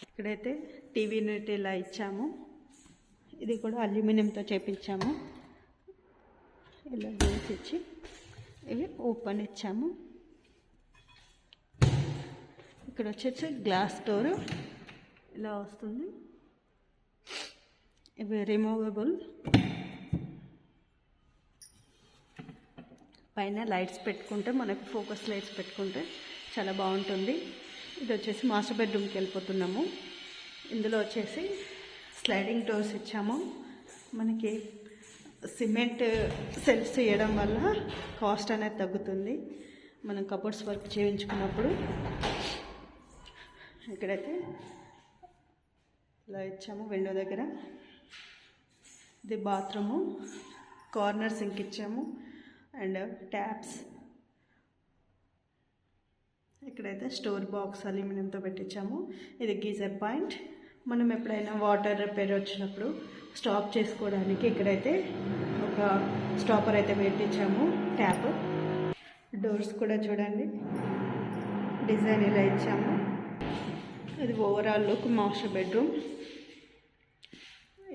ఇక్కడైతే TV unit ఇలా ఇచ్చాము. ఇది కూడా అల్యూమినియంతో చేపించాము. ఇలా వేసి ఇచ్చి ఇవి ఓపెన్ ఇచ్చాము. ఇక్కడ వచ్చేసి గ్లాస్ డోర్ ఇలా వస్తుంది. ఇవి రిమూవబుల్. పైన లైట్స్ పెట్టుకుంటే మనకు ఫోకస్ లైట్స్ పెట్టుకుంటే చాలా బాగుంటుంది. ఇది వచ్చేసి మాస్టర్ బెడ్రూమ్కి వెళ్ళిపోతున్నాము. ఇందులో వచ్చేసి స్లైడింగ్ డోర్స్ ఇచ్చాము. మనకి సిమెంట్ సెల్ఫ్స్ వేయడం వల్ల కాస్ట్ అనేది తగ్గుతుంది మనం కబోర్డ్స్ వర్క్ చేయించుకున్నప్పుడు. ఇక్కడైతే ఇలా ఇచ్చాము విండో దగ్గర. ఇది బాత్రూము, కార్నర్ సింక్ ఇచ్చాము అండ్ ట్యాప్స్. ఇక్కడైతే స్టోర్ బాక్స్ అల్యూమినియంతో పెట్టించాము. ఇది గీజర్ పాయింట్. మనం ఎప్పుడైనా వాటర్ రిపేర్ వచ్చినప్పుడు స్టాప్ చేసుకోవడానికి ఇక్కడైతే ఒక స్టాపర్ అయితే పెట్టించాము. ట్యాప్. డోర్స్ కూడా చూడండి డిజైన్ ఇలా ఇచ్చాము. ఇది ఓవరాల్ లుక్ మాస్టర్ బెడ్రూమ్.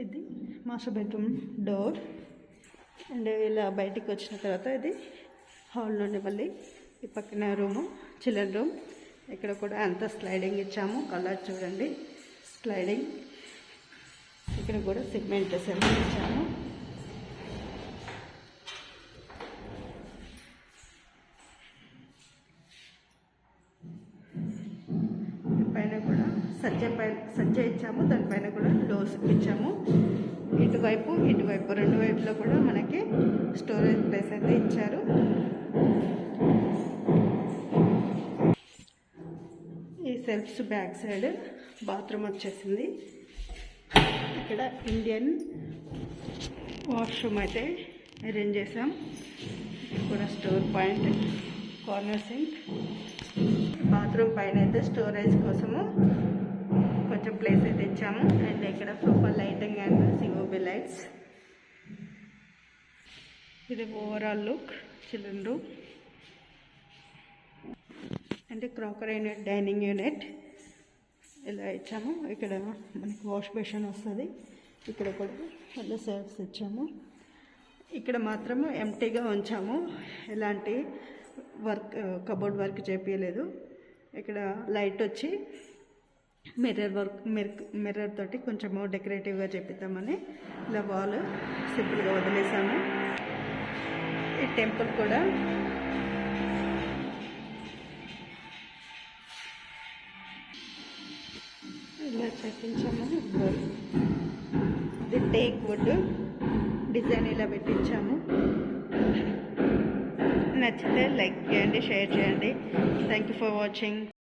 ఇది మాస్టర్ బెడ్రూమ్ డోర్. అండ్ ఇలా బయటికి వచ్చిన తర్వాత ఇది హాల్ నుండి మళ్ళీ ఈ పక్కన రూము చిల్డ్రన్ రూమ్. ఇక్కడ కూడా అంతా స్లైడింగ్ ఇచ్చాము. కలర్ చూడండి స్లైడింగ్. ఇక్కడ కూడా సిమెంట్ సెల్ఫ్ ఇచ్చాము. పైన కూడా సజ్జ ఇచ్చాము. దానిపైన కూడా డోర్స్ ఇచ్చాము. ఇటువైపు రెండు వైపులో కూడా మనకి స్టోరేజ్ ప్లేస్ అయితే ఇచ్చారు. ఈ సెల్ఫ్స్ బ్యాక్ సైడ్ బాత్రూమ్ వచ్చేసింది. ఇక్కడ ఇండియన్ వాష్రూమ్ అయితే అరేంజ్ చేసాం. కూడా store point, corner sink. Bathroom పైన అయితే స్టోరేజ్ కోసము కొంచెం ప్లేస్ అయితే ఇచ్చాము. అండ్ ఇక్కడ profile lighting and COB lights. ఇది ఓవరాల్ లుక్ చిల్డ్రన్ రూమ్. అంటే క్రాకరీ యూనిట్, డైనింగ్ యూనిట్ ఇలా ఇచ్చాము. ఇక్కడ మనకి వాష్ బేసిన్ వస్తుంది. ఇక్కడ కూడా మళ్ళీ సెల్ఫ్స్ ఇచ్చాము. ఇక్కడ మాత్రము ఎంటీగా ఉంచాము. ఎలాంటి వర్క్ కబోర్డ్ వర్క్ చేపించలేదు. ఇక్కడ లైట్ వచ్చి మిర్రర్ తోటి కొంచెము డెకరేటివ్గా చేపిద్దామని ఇలా వాల్ సింపుల్గా వదిలేసాము. ఈ టెంపుల్ కూడా ఇలా చేపించాము. ఇది టేక్ వుడ్ డిజైన్ ఇలా పెట్టించాము. నచ్చితే లైక్ చేయండి, షేర్ చేయండి. Thank you for watching.